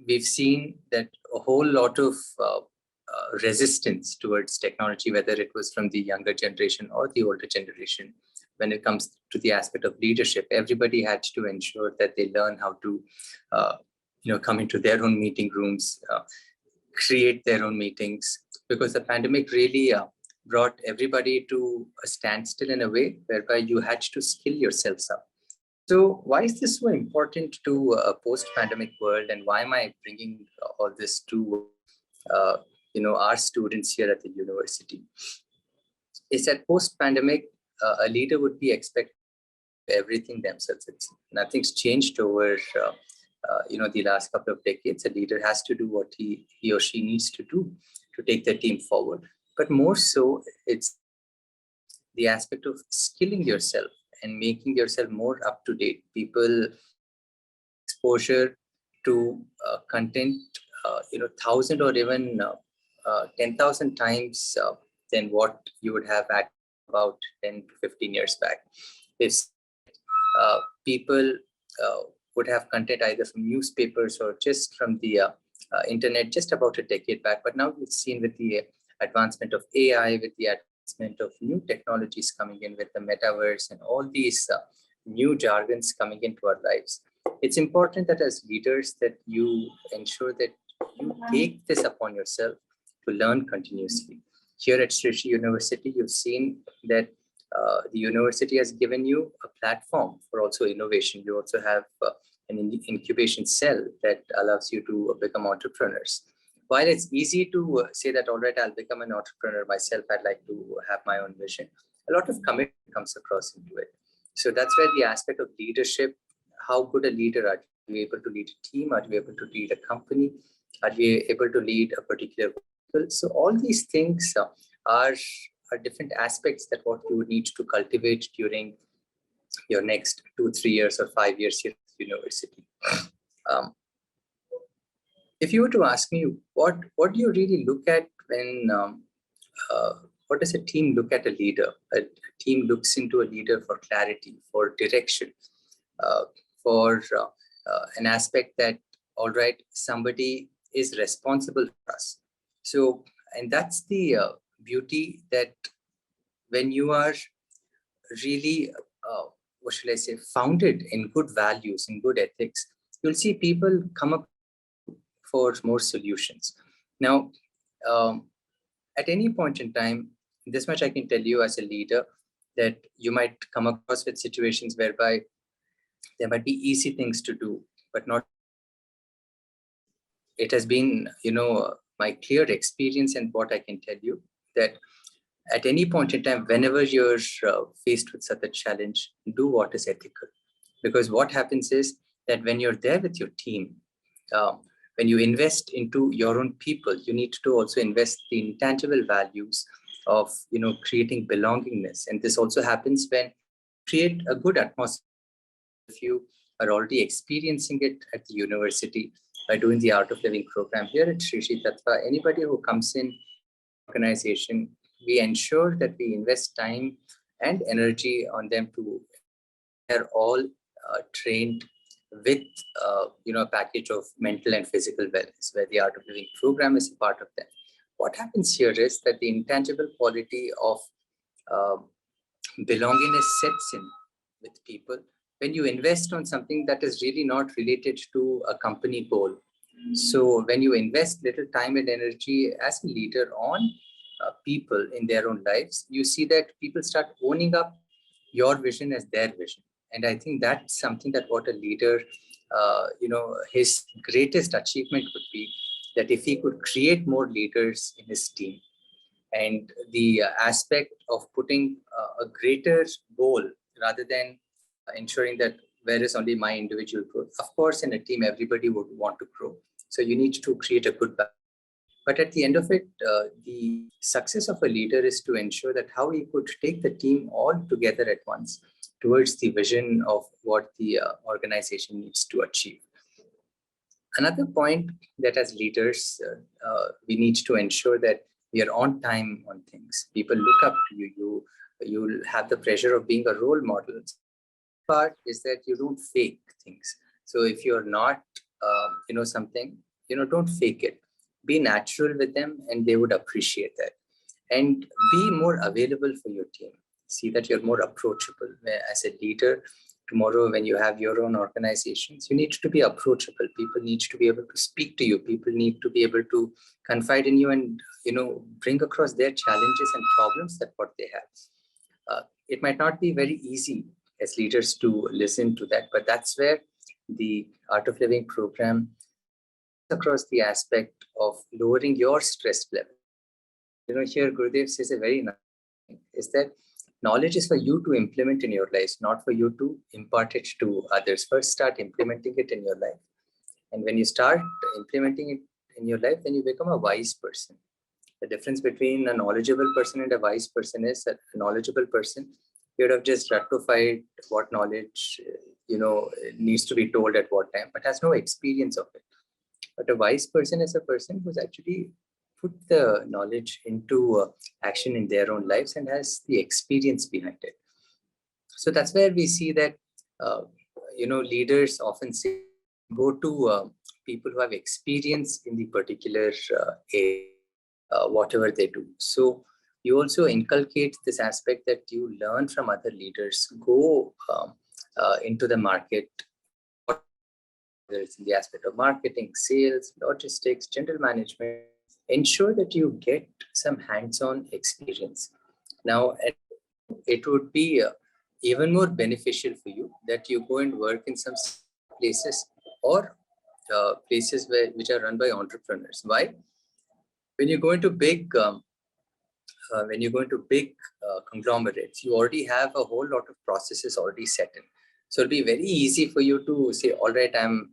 we've seen that a whole lot of resistance towards technology, whether it was from the younger generation or the older generation, when it comes to the aspect of leadership. Everybody had to ensure that they learn how to, come into their own meeting rooms, create their own meetings, because the pandemic really brought everybody to a standstill in a way whereby you had to skill yourselves up. So why is this so important to a post-pandemic world, and why am I bringing all this to our students here at the university? Is that post-pandemic, a leader would be expected everything themselves. Nothing's changed over the last couple of decades. A leader has to do what he or she needs to do to take the team forward. But more so, it's the aspect of skilling yourself and making yourself more up to date. People exposure to content, 1,000 or even 10,000 times than what you would have at about 10 to 15 years back. If people would have content either from newspapers or just from the internet just about a decade back, but now we've seen with the advancement of AI, with the advancement of new technologies coming in, with the metaverse and all these new jargons coming into our lives, it's important that as leaders that you ensure that you take this upon yourself to learn continuously. Here at Sri University, you've seen that the university has given you a platform for also innovation. You also have an incubation cell that allows you to become entrepreneurs. While it's easy to say that, all right, I'll become an entrepreneur myself, I'd like to have my own vision, a lot of commitment comes across into it. So that's where the aspect of leadership, how good a leader are you able to lead a team? Are you able to lead a company? Are you able to lead a particular vehicle? So all these things are different aspects that what you would need to cultivate during your next 2, 3 years or 5 years here at the university. If you were to ask me, what do you really look at when, what does a team look at a leader? A team looks into a leader for clarity, for direction, for an aspect that, all right, somebody is responsible for us. So, and that's the beauty that when you are really, founded in good values, in good ethics, you'll see people come up for more solutions. Now, at any point in time, this much I can tell you as a leader, that you might come across with situations whereby there might be easy things to do, but not. It has been, my clear experience and what I can tell you, that at any point in time, whenever you're faced with such a challenge, do what is ethical. Because what happens is that when you're there with your team, when you invest into your own people, you need to also invest the intangible values of, creating belongingness. And this also happens when you create a good atmosphere. If you are already experiencing it at the university by doing the Art of Living program here at Sriveda Sattva, anybody who comes in organization, we ensure that we invest time and energy on them to they're all trained with a package of mental and physical wellness, where the Art of Living program is a part of that. What happens here is that the intangible quality of belongingness sets in with people when you invest on something that is really not related to a company goal. So when you invest little time and energy as a leader on people in their own lives, you see that people start owning up your vision as their vision. And I think that's something that what a leader, his greatest achievement would be, that if he could create more leaders in his team, and the aspect of putting a greater goal rather than ensuring that where is only my individual growth. Of course, in a team, everybody would want to grow. So you need to create a good balance. But at the end of it, the success of a leader is to ensure that how he could take the team all together at once towards the vision of what the organization needs to achieve. Another point that as leaders, we need to ensure that we are on time on things. People look up to you. You'll have the pleasure of being a role model. Part is that you don't fake things. So if you're not, something, don't fake it. Be natural with them, and they would appreciate that. And be more available for your team. See that you're more approachable. As a leader, tomorrow when you have your own organizations, you need to be approachable. People need to be able to speak to you. People need to be able to confide in you and bring across their challenges and problems that what they have. It might not be very easy as leaders to listen to that, but that's where the Art of Living program across the aspect of lowering your stress level. Here Gurudev says a very nice thing, is that knowledge is for you to implement in your lives, not for you to impart it to others. First, start implementing it in your life. And when you start implementing it in your life, then you become a wise person. The difference between a knowledgeable person and a wise person is that a knowledgeable person, you would have just ratified what knowledge, needs to be told at what time, but has no experience of it. But a wise person is a person who's actually put the knowledge into action in their own lives and has the experience behind it. So that's where we see that, leaders often say, go to people who have experience in the particular area, whatever they do. So you also inculcate this aspect that you learn from other leaders, go into the market, whether it's in the aspect of marketing, sales, logistics, general management, ensure that you get some hands-on experience. Now, it would be even more beneficial for you that you go and work in some places or places which are run by entrepreneurs. Why? When you go into big conglomerates, you already have a whole lot of processes already set in. So it'll be very easy for you to say, all right, I'm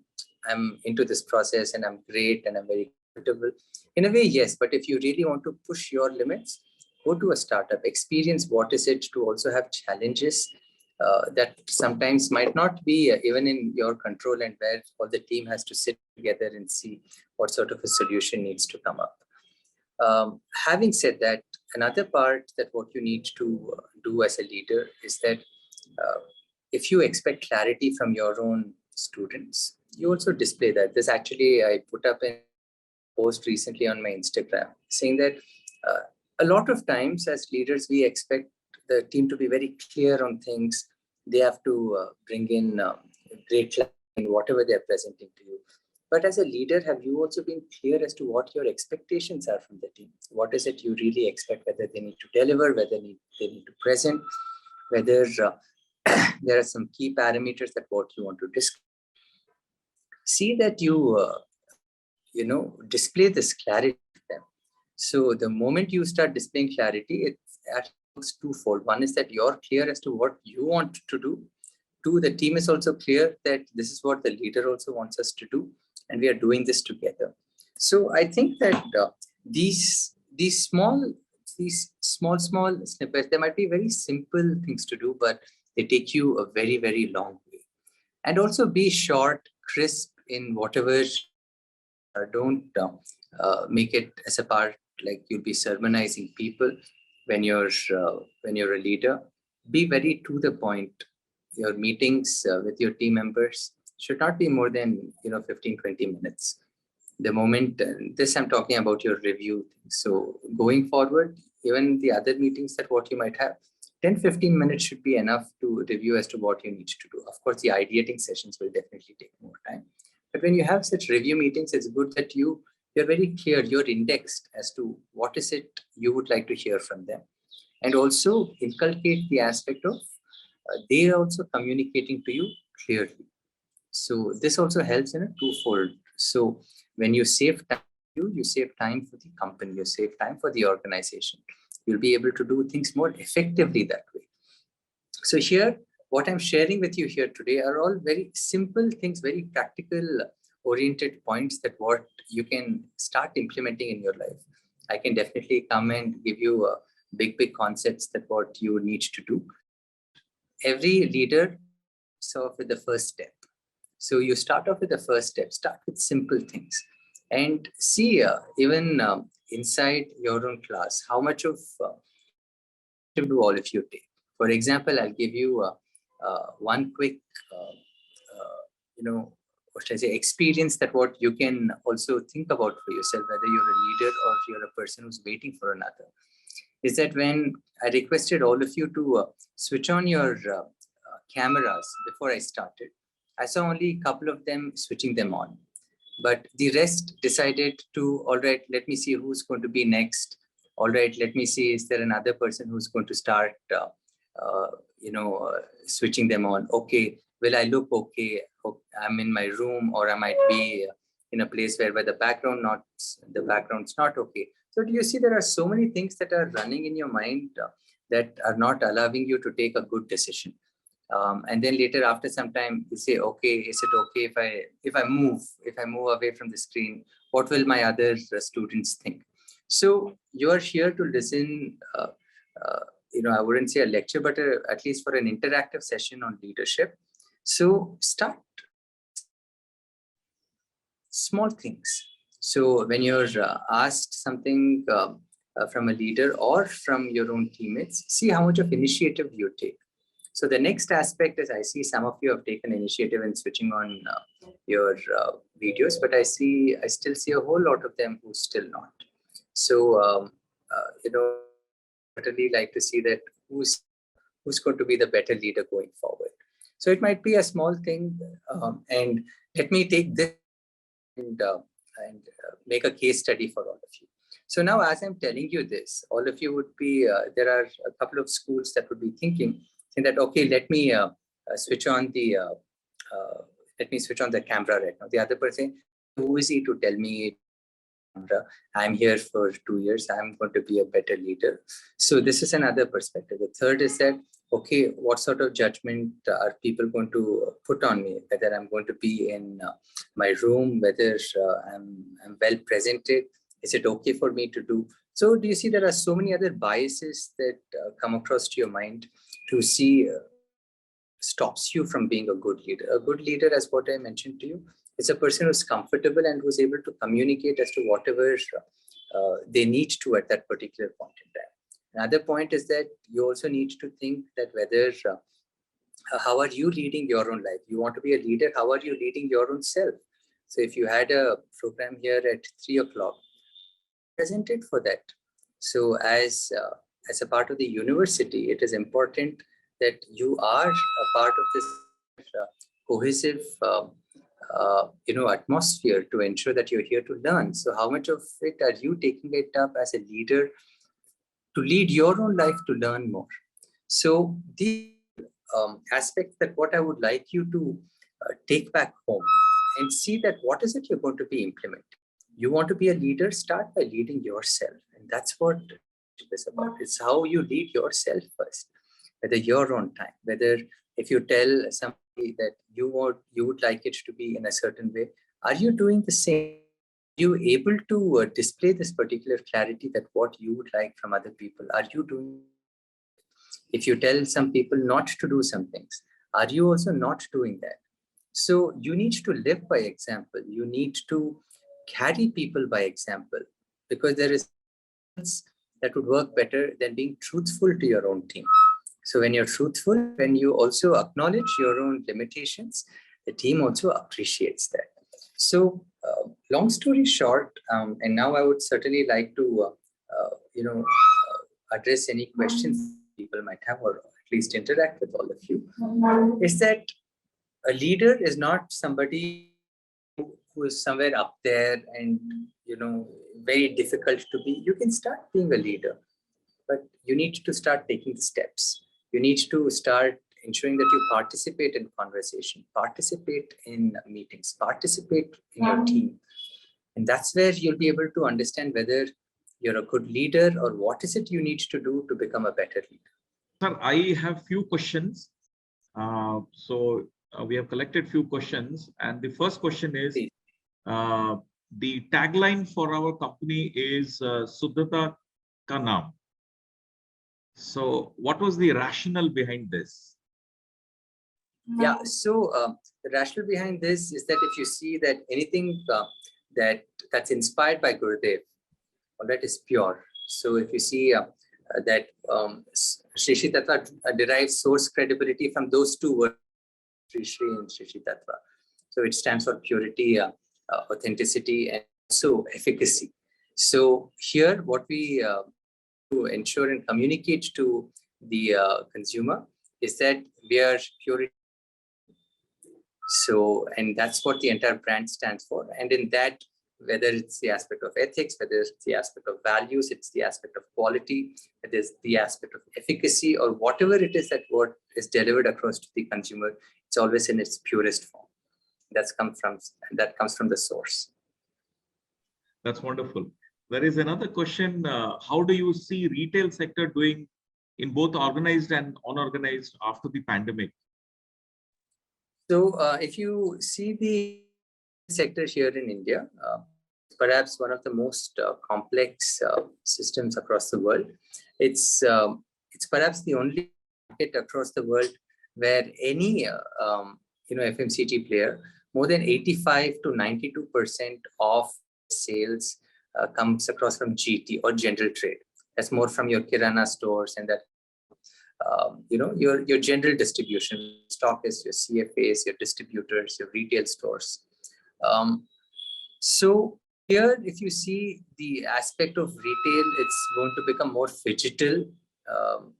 into this process and I'm great and I'm very comfortable. In a way, yes, but if you really want to push your limits, go to a startup, experience what is it to also have challenges that sometimes might not be even in your control, and where all the team has to sit together and see what sort of a solution needs to come up. Having said that, another part that what you need to do as a leader is that if you expect clarity from your own students, you also display that. This actually, I put up a post recently on my Instagram saying that a lot of times as leaders, we expect the team to be very clear on things. They have to bring in great clarity in whatever they're presenting to you. But as a leader, have you also been clear as to what your expectations are from the team? What is it you really expect, whether they need to deliver, whether they need to present, whether there are some key parameters that what you want to discuss. See that you, display this clarity to them. So the moment you start displaying clarity, it actually works twofold. One is that you're clear as to what you want to do. Two, the team is also clear that this is what the leader also wants us to do, and we are doing this together. So I think that these small snippets, they might be very simple things to do, but they take you a very, very long way. And also be short, crisp in whatever. Don't make it as a part like you'll be sermonizing people when you're a leader. Be very to the point. Your meetings with your team members should not be more than 15-20 minutes. The moment this, I'm talking about your review. So going forward, even the other meetings that what you might have, 10-15 minutes should be enough to review as to what you need to do. Of course, the ideating sessions will definitely take more time. But when you have such review meetings, it's good that you're very clear, you're indexed as to what is it you would like to hear from them. And also inculcate the aspect of they are also communicating to you clearly. So this also helps in a twofold. So when you save time, you save time for the company, you save time for the organization. You'll be able to do things more effectively that way. So here, what I'm sharing with you here today are all very simple things, very practical oriented points that what you can start implementing in your life. I can definitely come and give you big concepts that what you need to do. Every leader starts off with the first step. So you start off with the first step, start with simple things, and see even inside your own class, how much of do all of you take. For example, I'll give you one quick, what should I say, experience that what you can also think about for yourself, whether you're a leader or you're a person who's waiting for another, is that when I requested all of you to switch on your cameras before I started, I saw only a couple of them switching them on. But the rest decided to, all right, let me see who's going to be next. All right, let me see, is there another person who's going to start, switching them on? Okay, will I look okay? I'm in my room, or I might be in a place where the background's not okay. So do you see there are so many things that are running in your mind that are not allowing you to take a good decision? And then later, after some time, you say, okay, is it okay if I move away from the screen? What will my other students think? So you are here to listen. I wouldn't say a lecture, but at least for an interactive session on leadership. So start small things. So when you're asked something from a leader or from your own teammates, see how much of initiative you take. So the next aspect is, I see some of you have taken initiative in switching on your videos, but I still see a whole lot of them who still not. So, I'd really like to see that who's going to be the better leader going forward. So it might be a small thing, and let me take this and make a case study for all of you. So now, as I'm telling you this, all of you would be, there are a couple of schools that would be thinking that, okay, let me switch on the camera right now. The other person, who is he to tell me, I'm here for 2 years, I'm going to be a better leader. So this is another perspective. The third is that, okay, what sort of judgment are people going to put on me? Whether I'm going to be in my room, whether I'm well presented, is it okay for me to do? So do you see there are so many other biases that come across to your mind to see stops you from being a good leader. A good leader, as what I mentioned to you, is a person who's comfortable and who's able to communicate as to whatever they need to at that particular point in time. Another point is that you also need to think that whether how are you leading your own life? You want to be a leader, how are you leading your own self? So if you had a program here at 3 o'clock, present it for that. So as a part of the university, it is important that you are a part of this cohesive atmosphere to ensure that you're here to learn. So how much of it are you taking it up as a leader to lead your own life to learn more? So the aspect that what I would like you to take back home and see that what is it you're going to be implementing. You want to be a leader, start by leading yourself. And that's what it is about. It's how you lead yourself first, whether your own time, whether if you tell somebody that you would like it to be in a certain way, are you doing the same? Are you able to display this particular clarity that what you would like from other people? Are you doing? If you tell some people not to do some things, are you also not doing that? So you need to live by example. You need to carry people by example, because there is that would work better than being truthful to your own team. So when you're truthful, when you also acknowledge your own limitations, the team also appreciates that. So long story short, and now I would certainly like to, address any questions people might have, or at least interact with all of you, is that a leader is not somebody who is somewhere up there and, very difficult to be. You can start being a leader, but you need to start taking the steps. You need to start ensuring that you participate in conversation, participate in meetings, participate in your team. And that's where you'll be able to understand whether you're a good leader or what is it you need to do to become a better leader. Sir, I have few questions. We have collected few questions, and the first question is, the tagline for our company is Suddhata Ka Naam. So what was the rationale behind this? Yeah, so the rationale behind this is that if you see that anything that's inspired by Gurudev, all that is pure. So if you see that Sri Tattva derives source credibility from those two words, Sri and Sri Tattva. So it stands for purity, authenticity, and also efficacy. So here, what we to ensure and communicate to the consumer is that we are purity. So, and that's what the entire brand stands for. And in that, whether it's the aspect of ethics, whether it's the aspect of values, it's the aspect of quality, it is the aspect of efficacy, or whatever it is that what is delivered across to the consumer, it's always in its purest form. That comes from the source. That's wonderful. There is another question. How do you see retail sector doing in both organized and unorganized after the pandemic? So if you see the sector here in India, perhaps one of the most complex systems across the world. It's perhaps the only market across the world where any FMCG player, more than 85 to 92% of sales comes across from GT or general trade. That's more from your Kirana stores and that your general distribution, stockists, your CFAs, your distributors, your retail stores. So here, if you see the aspect of retail, it's going to become more phygital,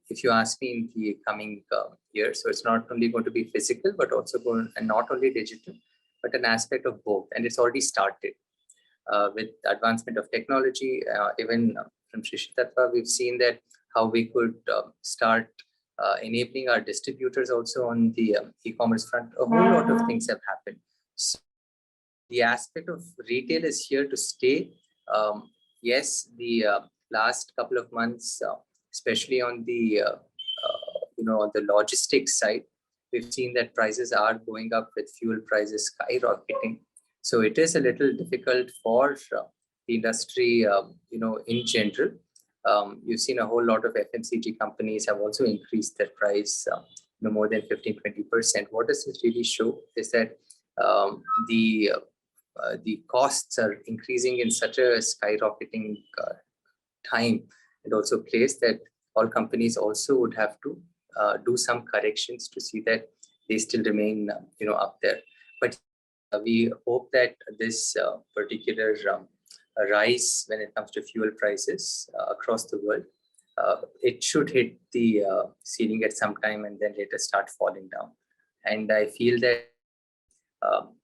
if you ask me, in the coming years. So it's not only going to be physical, but also and not only digital, but an aspect of both. And it's already started with advancement of technology. Even from Sriveda Sattva, we've seen that how we could start enabling our distributors also on the e-commerce front. A whole lot of things have happened. So the aspect of retail is here to stay. Yes, the last couple of months, especially on the on the logistics side, we've seen that prices are going up with fuel prices skyrocketing. So it is a little difficult for the industry, in general. You've seen a whole lot of FMCG companies have also increased their price, more than 15-20%. What does this really show is that the costs are increasing in such a skyrocketing time and also place that all companies also would have to do some corrections to see that they still remain, up there. But we hope that this particular rise when it comes to fuel prices across the world, it should hit the ceiling at some time and then later start falling down. And I feel that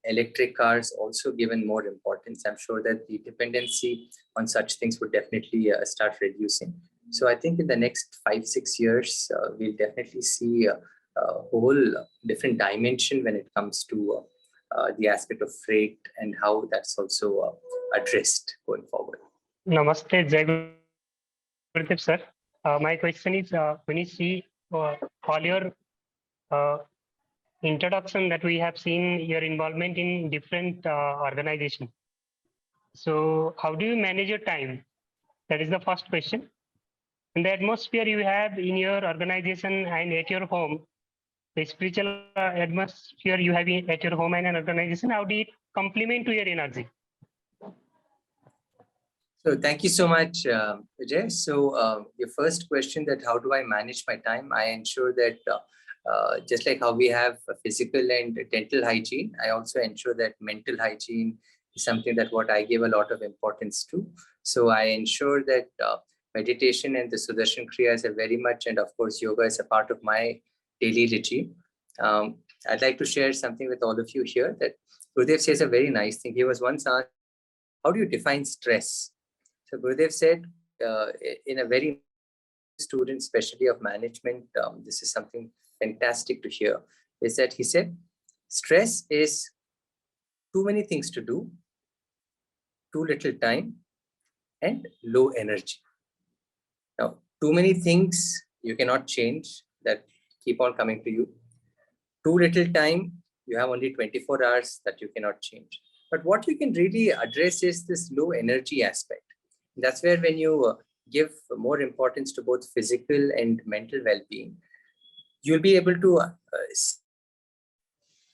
electric cars also given more importance. I'm sure that the dependency on such things would definitely start reducing. So I think in the next 5-6 years, we'll definitely see a whole different dimension when it comes to the aspect of freight and how that's also addressed going forward. Namaste, Jai Gurudev sir. My question is, when you see all your introduction that we have seen your involvement in different organizations. So how do you manage your time? That is the first question. And the atmosphere you have in your organization and at your home, the spiritual atmosphere you have at your home and an organization, how do it complement to your energy? So thank you so much, Vijay. So your first question, that how do I manage my time? I ensure that just like how we have physical and dental hygiene, I also ensure that mental hygiene is something that what I give a lot of importance to. So I ensure that meditation and the Sudarshan Kriyas are very much, and of course, yoga is a part of my daily regime. I'd like to share something with all of you here that Gurudev says a very nice thing. He was once asked, how do you define stress? So Gurudev said, in a very student, especially of management, this is something fantastic to hear, is that he said, stress is too many things to do, too little time, and low energy. Now, too many things you cannot change that keep on coming to you. Too little time, you have only 24 hours that you cannot change. But what you can really address is this low energy aspect. That's where when you give more importance to both physical and mental well-being, you'll be able to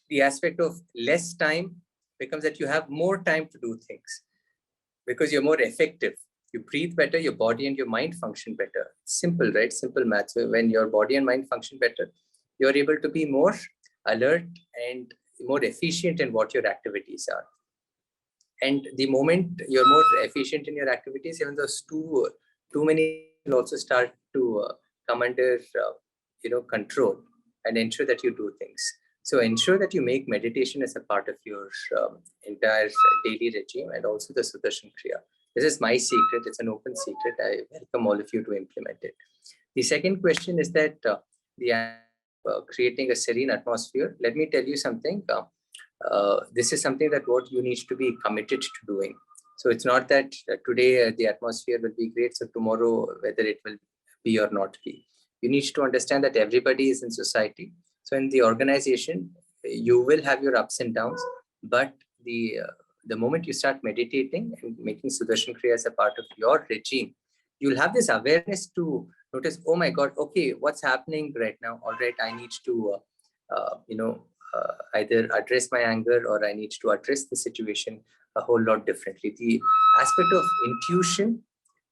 the aspect of less time becomes that you have more time to do things because you're more effective. You breathe better, your body and your mind function better. Simple, right? Simple maths. When your body and mind function better, you're able to be more alert and more efficient in what your activities are. And the moment you're more efficient in your activities, even those too many will also start to come under control, and ensure that you do things. So ensure that you make meditation as a part of your entire daily regime, and also the Sudarshan Kriya. This is my secret. It's an open secret. I welcome all of you to implement it. The second question is that creating a serene atmosphere. Let me tell you something. This is something that what you need to be committed to doing. So it's not that today the atmosphere will be great, so tomorrow whether it will be or not be. You need to understand that everybody is in society. So in the organization, you will have your ups and downs, but the moment you start meditating and making Sudarshan Kriya as a part of your regime, you'll have this awareness to notice, oh my God, okay, what's happening right now? All right, I need to, either address my anger, or I need to address the situation a whole lot differently. The aspect of intuition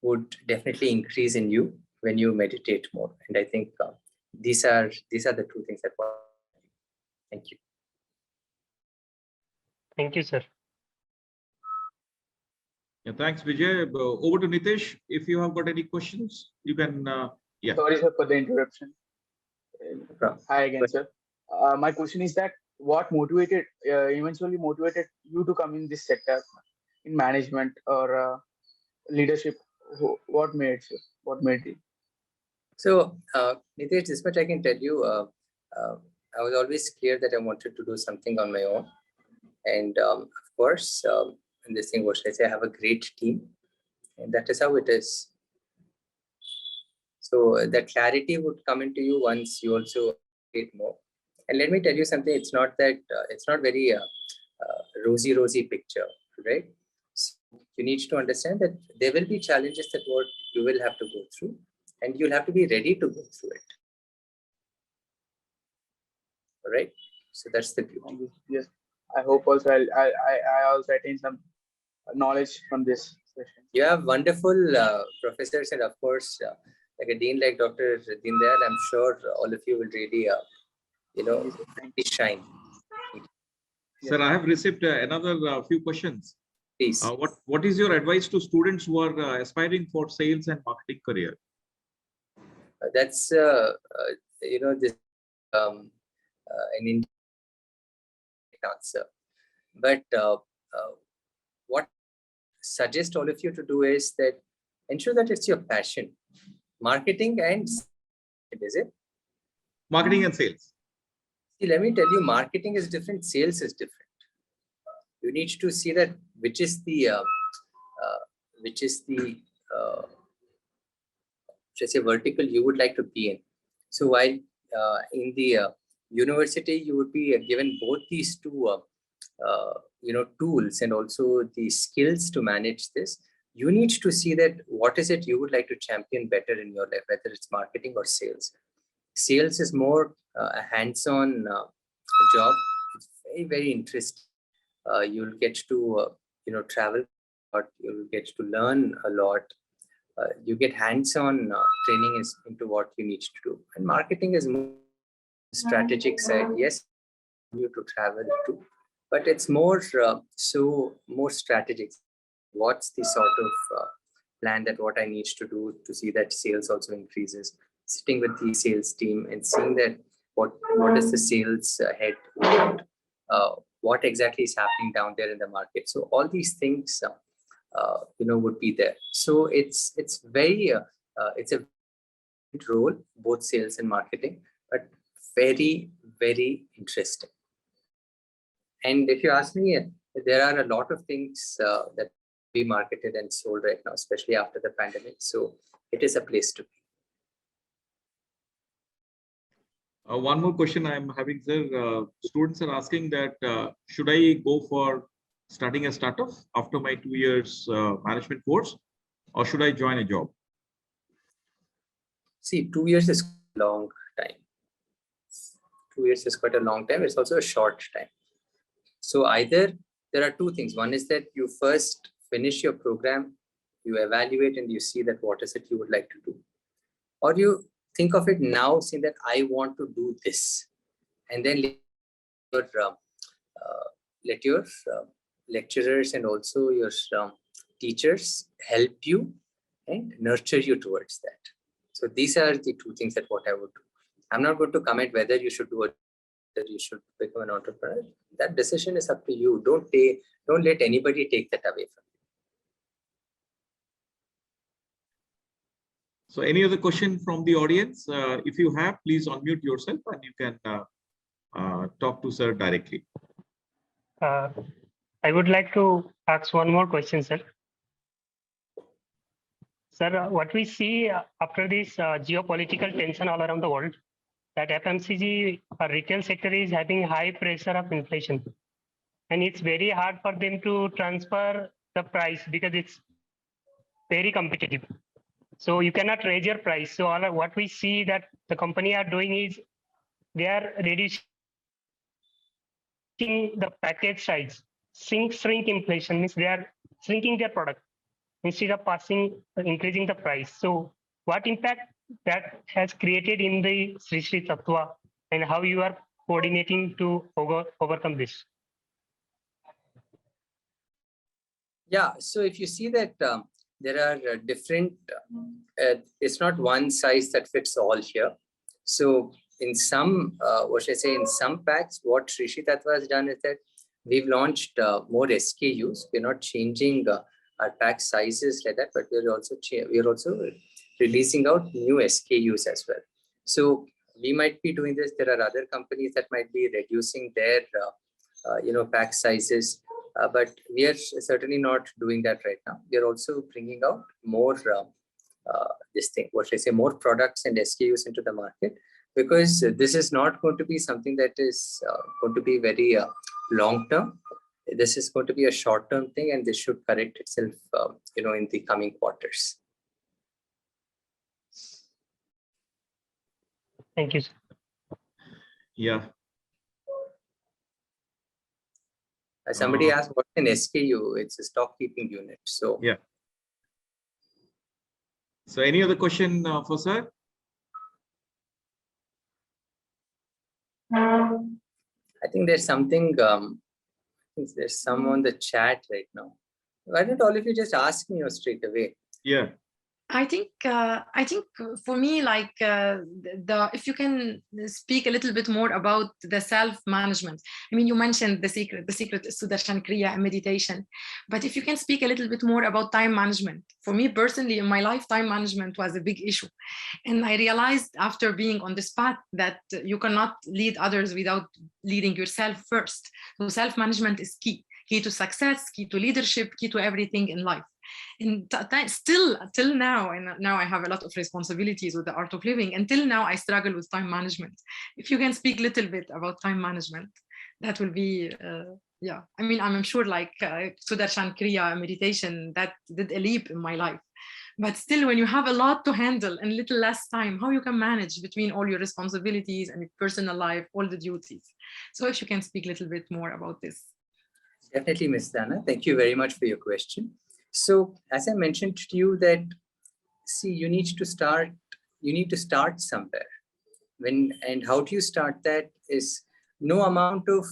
would definitely increase in you when you meditate more. And I think these are the two things that work. Thank you. Thank you, sir. Yeah, thanks, Vijay. Over to Nitish. If you have got any questions, you can. Yeah. Sorry, sir, for the interruption. Hi again, sir. My question is that what eventually motivated you to come in this sector, in management or leadership? What made it? So, Nitish, this much I can tell you. I was always clear that I wanted to do something on my own. And of course, in this thing, what should I say? I have a great team. And that is how it is. So that clarity would come into you once you also create more. And let me tell you something, it's not that, it's not very rosy picture, right? So you need to understand that there will be challenges that what you will have to go through, and you'll have to be ready to go through it. All right? So that's the beauty. Yes, I hope also I also attain some knowledge from this session. You have wonderful professors, and of course, like a dean like Dr. Dindayal, I'm sure all of you will really, shine. Sir, I have received another few questions. Please. What is your advice to students who are aspiring for sales and marketing career? That's this an Indian answer, but what I suggest all of you to do is that ensure that it's your passion. Marketing and is it? Marketing and sales. See, let me tell you, marketing is different, sales is different. You need to see that which is the vertical you would like to be in. So while in the university, you would be given both these two tools and also the skills to manage this. You need to see that what is it you would like to champion better in your life, whether it's marketing or sales. Sales is more a hands-on job. It's very, very interesting. You'll get to travel a lot. You'll get to learn a lot. You get hands-on training into what you need to do. And marketing is more strategic side. Yes, you to travel too, but it's more more strategic. What's the sort of plan that what I need to do to see that sales also increases? Sitting with the sales team and seeing that what does the sales head want? What exactly is happening down there in the market? So all these things, would be there. So it's very it's a role, both sales and marketing, but very, very interesting. And if you ask me, there are a lot of things that be marketed and sold right now, especially after the pandemic. So it is a place to be. One more question I'm having, sir. Students are asking that should I go for starting a startup after my 2 years management course, or should I join a job? See, 2 years is a long time. 2 years is quite a long time. It's also a short time. So either there are two things. One is that you first finish your program, you evaluate and you see that what is it you would like to do. Or you think of it now, saying that I want to do this. And then your let your lecturers and also your teachers help you and nurture you towards that. So these are the two things that what I would do. I'm not going to comment whether you should do it, whether you should become an entrepreneur. That decision is up to you. Don't let anybody take that away from you. So any other question from the audience? If you have, please unmute yourself and you can talk to sir directly. I would like to ask one more question, sir. Sir, what we see after this geopolitical tension all around the world, that FMCG retail sector is having high pressure of inflation. And it's very hard for them to transfer the price because it's very competitive. So you cannot raise your price. So what we see that the company are doing is they are reducing the package size. Shrink inflation means they are shrinking their product instead of increasing the price. So what impact that has created in the Sri Sattva and how you are coordinating to overcome this? Yeah, so if you see that there are different, it's not one size that fits all here. So in some, in some packs, what Sri Sattva has done is that we've launched more SKUs. We're not changing our pack sizes like that, but we're also releasing out new SKUs as well. So we might be doing this. There are other companies that might be reducing their pack sizes, but we are certainly not doing that right now. We are also bringing out more more products and SKUs into the market, because this is not going to be something that is going to be very long term. This is going to be a short term thing, and this should correct itself in the coming quarters. Thank you, sir. Yeah. Somebody asked what's an SKU. It's a stock keeping unit. So yeah. So any other question for sir? I think there's something. There's some on the chat right now. Why don't all of you just ask me straight away? Yeah. I think for me, like if you can speak a little bit more about the self-management. I mean, you mentioned the secret is Sudarshan Kriya and meditation, but if you can speak a little bit more about time management. For me personally, in my life, time management was a big issue. And I realized after being on this path that you cannot lead others without leading yourself first. So self-management is key to success, key to leadership, key to everything in life. And still till now, and now I have a lot of responsibilities with the art of living, until now I struggle with time management. If you can speak a little bit about time management, that will be yeah. I mean, I'm sure like Sudarshan Kriya meditation, that did a leap in my life. But still, when you have a lot to handle and little less time, how you can manage between all your responsibilities and your personal life, all the duties. So if you can speak a little bit more about this. Definitely, Ms. Dana. Thank you very much for your question. So as I mentioned to you that, see, you need to start somewhere. And how do you start that is no amount of,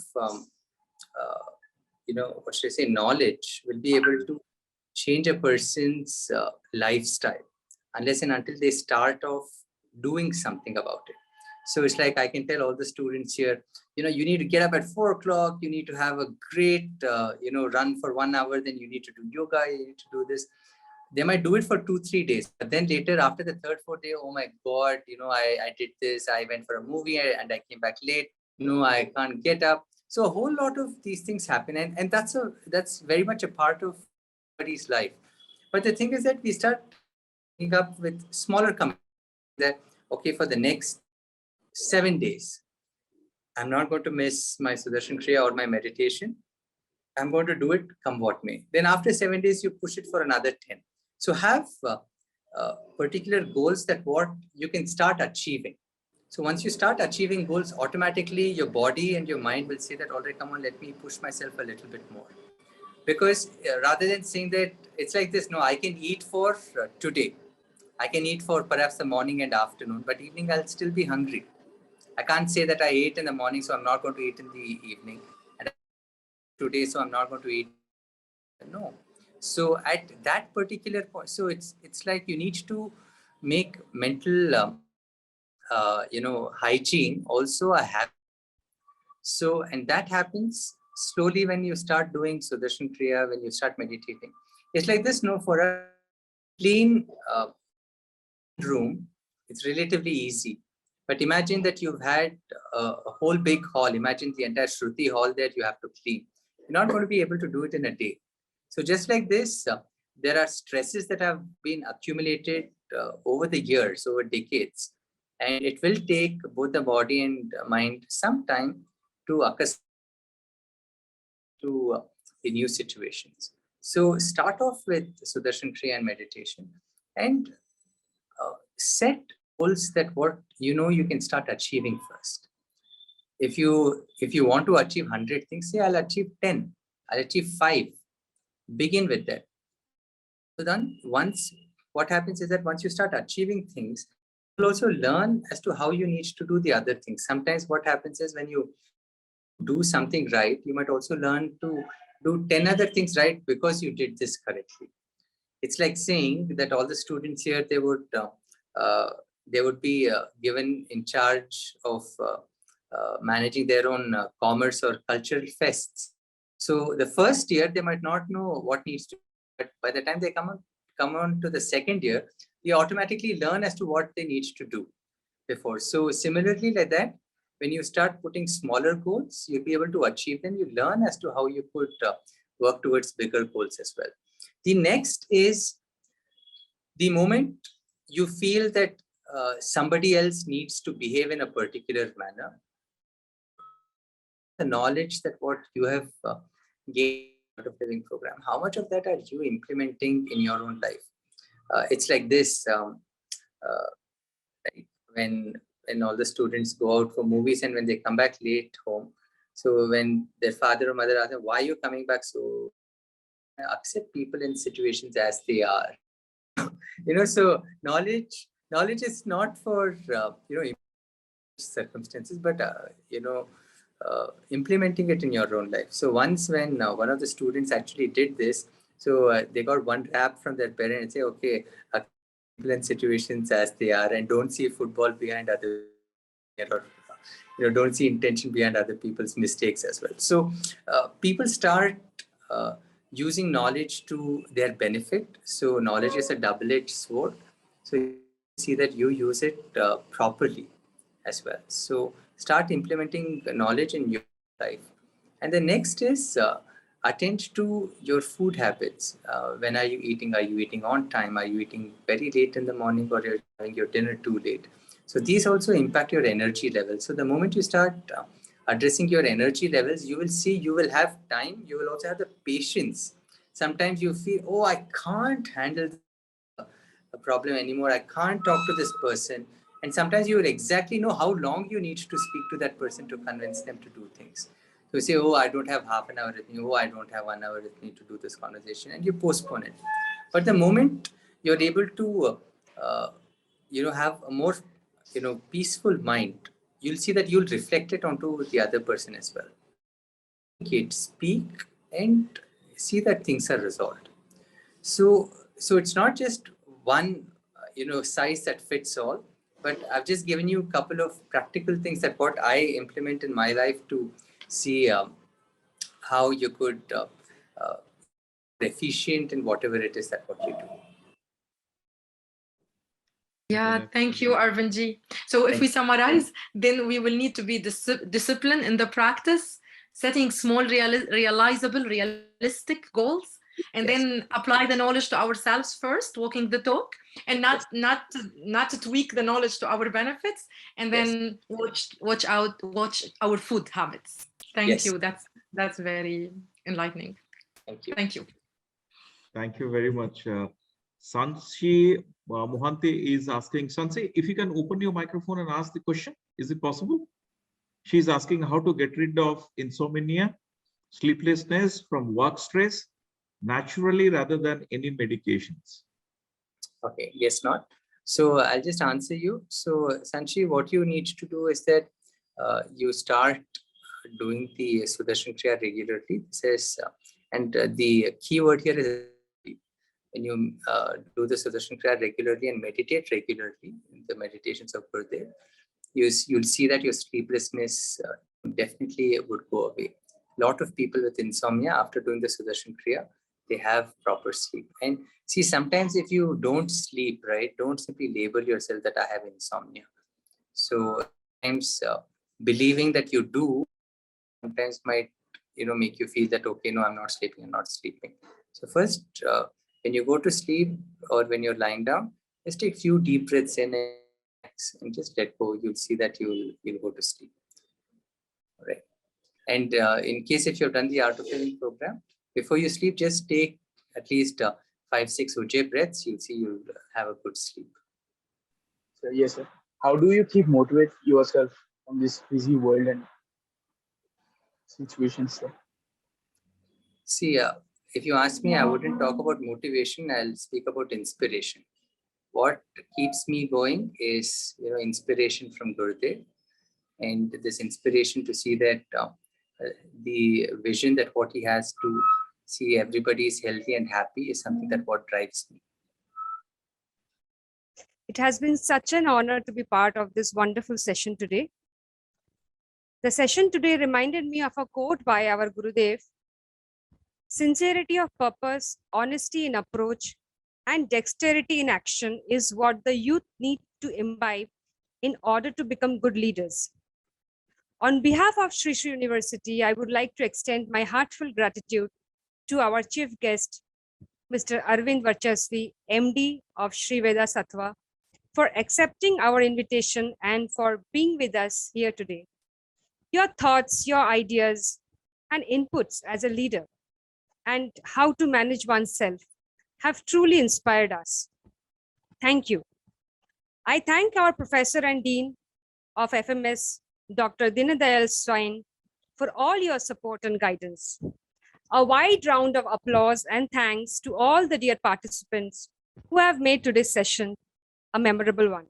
knowledge will be able to change a person's lifestyle unless and until they start off doing something about it. So it's like I can tell all the students here, you need to get up at 4 o'clock. You need to have a great, run for 1 hour. Then you need to do yoga. You need to do this. They might do it for 2-3 days. But then later, after the 3rd, 4th day, oh my God, I did this. I went for a movie and I came back late. I can't get up. So a whole lot of these things happen. And that's very much a part of everybody's life. But the thing is that we start coming up with smaller commitments that, okay, for the next 7 days, I'm not going to miss my Sudarshan Kriya or my meditation. I'm going to do it come what may. Then after 7 days, you push it for another 10. So have particular goals that what you can start achieving. So once you start achieving goals, automatically your body and your mind will say that, all right, come on, let me push myself a little bit more. Because rather than saying that, it's like this, no, I can eat for today. I can eat for perhaps the morning and afternoon, but evening I'll still be hungry. I can't say that I ate in the morning, so I'm not going to eat in the evening. And today, so I'm not going to eat. No. So at that particular point, so it's like you need to make mental, hygiene also a habit. So, and that happens slowly when you start doing Sudarshan Kriya, when you start meditating. It's like this, no, for a clean room, it's relatively easy. But imagine that you've had a whole big hall. Imagine the entire Shruti hall that you have to clean. You're not going to be able to do it in a day. So just like this, there are stresses that have been accumulated over the years, over decades. And it will take both the body and mind some time to accustom to the new situations. So start off with Sudarshan Kriya and meditation, and set goals that what you can start achieving first. If you want to achieve 100 things, say I'll achieve 10, I'll achieve 5. Begin with that. So then what happens is that once you start achieving things, you'll also learn as to how you need to do the other things. Sometimes what happens is when you do something right, you might also learn to do 10 other things right because you did this correctly. It's like saying that all the students here, they would be given in charge of managing their own commerce or cultural fests. So the first year, they might not know what needs to be, but by the time they come on to the second year, they automatically learn as to what they need to do before. So similarly like that, when you start putting smaller goals, you'll be able to achieve them. You learn as to how you could work towards bigger goals as well. The next is the moment you feel that somebody else needs to behave in a particular manner, the knowledge that what you have gained out of living program, how much of that are you implementing in your own life? It's like this, like when all the students go out for movies and when they come back late home, so when their father or mother asks them, why are you coming back so, accept people in situations as they are. So knowledge is not for circumstances, but implementing it in your own life. So once when one of the students actually did this, so they got one rap from their parent and say, okay, people in situations as they are, and don't see football behind other, or don't see intention behind other people's mistakes as well. So people start using knowledge to their benefit. So knowledge is a double-edged sword. So you see that you use it properly as well. So start implementing knowledge in your life. And the next is attend to your food habits. When are you eating? Are you eating on time? Are you eating very late in the morning, or you're having your dinner too late? So these also impact your energy levels. So the moment you start addressing your energy levels, you will see you will have time. You will also have the patience. Sometimes you feel, oh, I can't handle a problem anymore. I can't talk to this person. And sometimes you will exactly know how long you need to speak to that person to convince them to do things. So you say, oh, I don't have half an hour with me. Oh, I don't have 1 hour with me to do this conversation. And you postpone it. But the moment you're able to, have a more, peaceful mind, you'll see that you'll reflect it onto the other person as well. Speak and see that things are resolved. So it's not just one, size that fits all, but I've just given you a couple of practical things that what I implement in my life to see how you could be efficient in whatever it is that what you do. Yeah, thank you, Arvindji. So if we summarize, then we will need to be disciplined in the practice, setting small, realizable, realistic goals, and then apply the knowledge to ourselves first, walking the talk, and not to tweak the knowledge to our benefits, and then watch our food habits. Thank you. That's very enlightening. Thank you. Thank you. Thank you very much. Sanchi Mohanty is asking, Sanchi, if you can open your microphone and ask the question, is it possible? She's asking how to get rid of insomnia, sleeplessness from work stress naturally rather than any medications. Okay, yes, not. So I'll just answer you. So Sanchi, what you need to do is that you start doing the Sudarshan Kriya regularly, the key word here is when you do the Sudarshan Kriya regularly and meditate regularly in the meditations of Gurudev, you'll see that your sleeplessness definitely would go away. A lot of people with insomnia, after doing the Sudarshan Kriya, they have proper sleep. And see, sometimes if you don't sleep, right, don't simply label yourself that I have insomnia. So sometimes believing that you do sometimes might, make you feel that, okay, no, I'm not sleeping. So first, when you go to sleep or when you're lying down, just take a few deep breaths in and just let go. You'll see that you'll go to sleep. All right. And in case if you've done the Art of Living program, before you sleep, just take at least 5-6 Ujjayi breaths. You'll see you'll have a good sleep. So, yes, sir. How do you keep motivate yourself on this busy world and situations, sir? See, if you ask me, I wouldn't talk about motivation. I'll speak about inspiration. What keeps me going is, inspiration from Gurudev, and this inspiration to see that the vision that what he has to see everybody is healthy and happy is something that what drives me. It has been such an honor to be part of this wonderful session today. The session today reminded me of a quote by our Gurudev: "Sincerity of purpose, honesty in approach, and dexterity in action is what the youth need to imbibe in order to become good leaders." On behalf of Sri University, I would like to extend my heartfelt gratitude to our chief guest, Mr. Aravind Varchaswi, MD of Sriveda Sattva, for accepting our invitation and for being with us here today. Your thoughts, your ideas, and inputs as a leader and how to manage oneself have truly inspired us. Thank you. I thank our Professor and Dean of FMS, Dr. Dinadayal Swain, for all your support and guidance. A wide round of applause and thanks to all the dear participants who have made today's session a memorable one.